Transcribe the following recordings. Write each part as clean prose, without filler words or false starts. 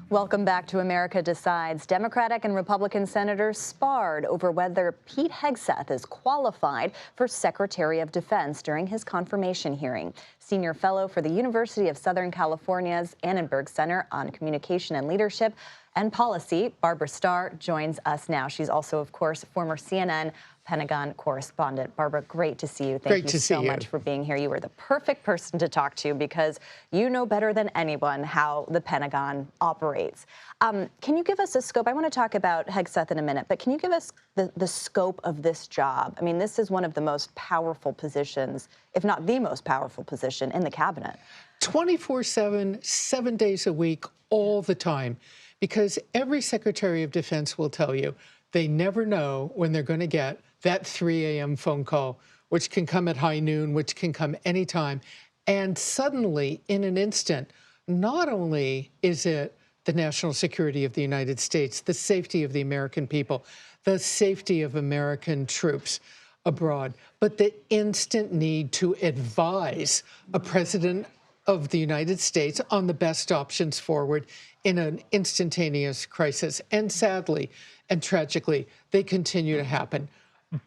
Welcome back to America Decides. Democratic and Republican senators sparred over whether Pete Hegseth is qualified for Secretary of Defense during his confirmation hearing. Senior fellow for the University of Southern California's Annenberg Center on Communication and Leadership and Policy, Barbara Starr, joins us now. She's also, of course, former CNN Pentagon correspondent. Barbara, great to see you. Thank you so much for being here. You are the perfect person to talk to because you know better than anyone how the Pentagon operates. Can you give us a scope? I want to talk about Hegseth in a minute, but can you give us the scope of this job? I mean, this is one of the most powerful positions, if not the most powerful position in the cabinet. 24/7, 7 days a week, all the time, because every Secretary of Defense will tell you they never know when they're going to get that 3 a.m. phone call, which can come at high noon, which can come anytime. And suddenly, in an instant, not only is it the national security of the United States, the safety of the American people, the safety of American troops abroad, but the instant need to advise a president of the United States on the best options forward in an instantaneous crisis. And sadly and tragically, they continue to happen.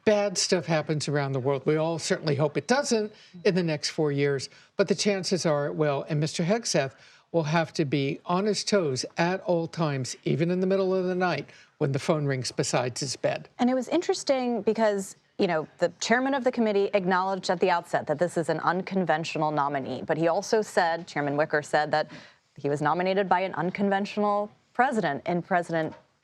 Bad stuff happens around the world. We all certainly hope it doesn't in the next 4 years, but the chances are it will. And Mr. Hegseth will have to be on his toes at all times, even in the middle of the night when the phone rings beside his bed. And it was interesting because, you know, the chairman of the committee acknowledged at the outset that this is an unconventional nominee, but he also said, Chairman Wicker said, that he was nominated by an unconventional president in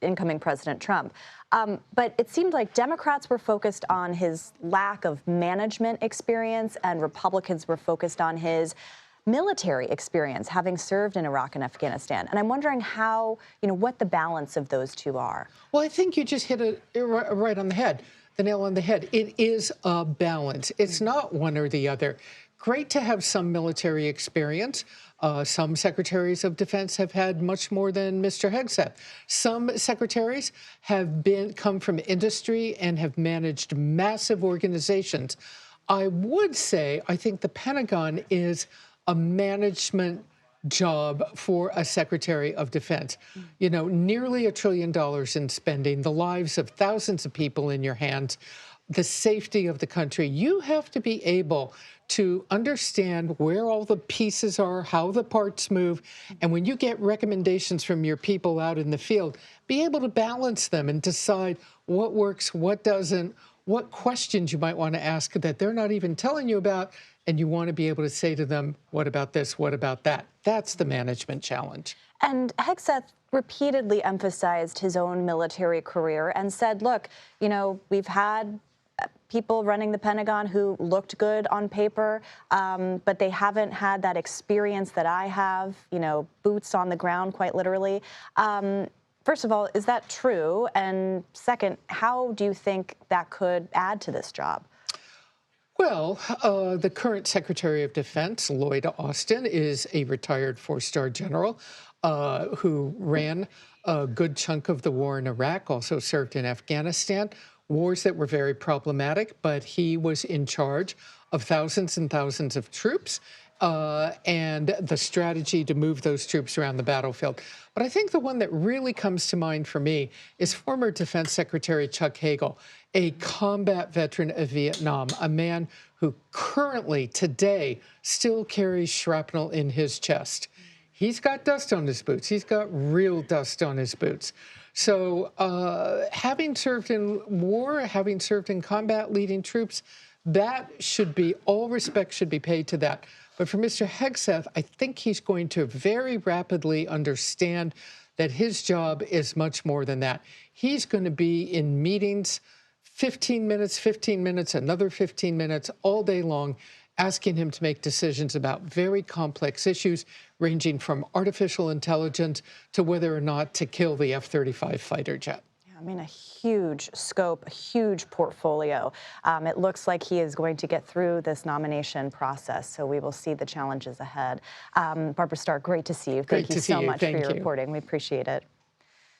incoming President Trump. But it seemed like Democrats were focused on his lack of management experience and Republicans were focused on his military experience, having served in Iraq and Afghanistan. And I'm wondering how, you know, what the balance of those two are. Well, I think you just hit it right on the head, the nail on the head. It is a balance. It's not one or the other. Great to have some military experience. Some secretaries of defense have had much more than Mr. Hegseth. Some secretaries have come from industry and have managed massive organizations. I would say I think the Pentagon is a management job for a Secretary of Defense. You know, nearly $1 trillion in spending, the lives of thousands of people in your hands, the safety of the country. You have to be able to understand where all the pieces are, how the parts move, and when you get recommendations from your people out in the field, be able to balance them and decide what works, what doesn't, what questions you might want to ask that they're not even telling you about, and you want to be able to say to them, what about this, what about that? That's the management challenge. And Hegseth repeatedly emphasized his own military career and said, look, you know, we've had people running the Pentagon who looked good on paper, but they haven't had that experience that I have, you know, boots on the ground, quite literally. First of all, is that true? And second, how do you think that could add to this job? Well, the current Secretary of Defense, Lloyd Austin, is a retired four-star general who ran a good chunk of the war in Iraq, also served in Afghanistan. Wars that were very problematic, but he was in charge of thousands and thousands of troops and the strategy to move those troops around the battlefield. But I think the one that really comes to mind for me is former Defense Secretary Chuck Hagel, a combat veteran of Vietnam, a man who currently, today, still carries shrapnel in his chest. He's got dust on his boots. He's got real dust on his boots. So having served in war, having served in combat, leading troops, that should be, all respect should be paid to that. But for Mr. Hegseth, I think he's going to very rapidly understand that his job is much more than that. He's going to be in meetings 15 minutes, another 15 minutes, all day long, asking him to make decisions about very complex issues, ranging from artificial intelligence to whether or not to kill the F-35 fighter jet. Yeah, I mean, a huge scope, a huge portfolio. It looks like he is going to get through this nomination process, so we will see the challenges ahead. Barbara Starr, great to see you. Thank you so much for your reporting. We appreciate it.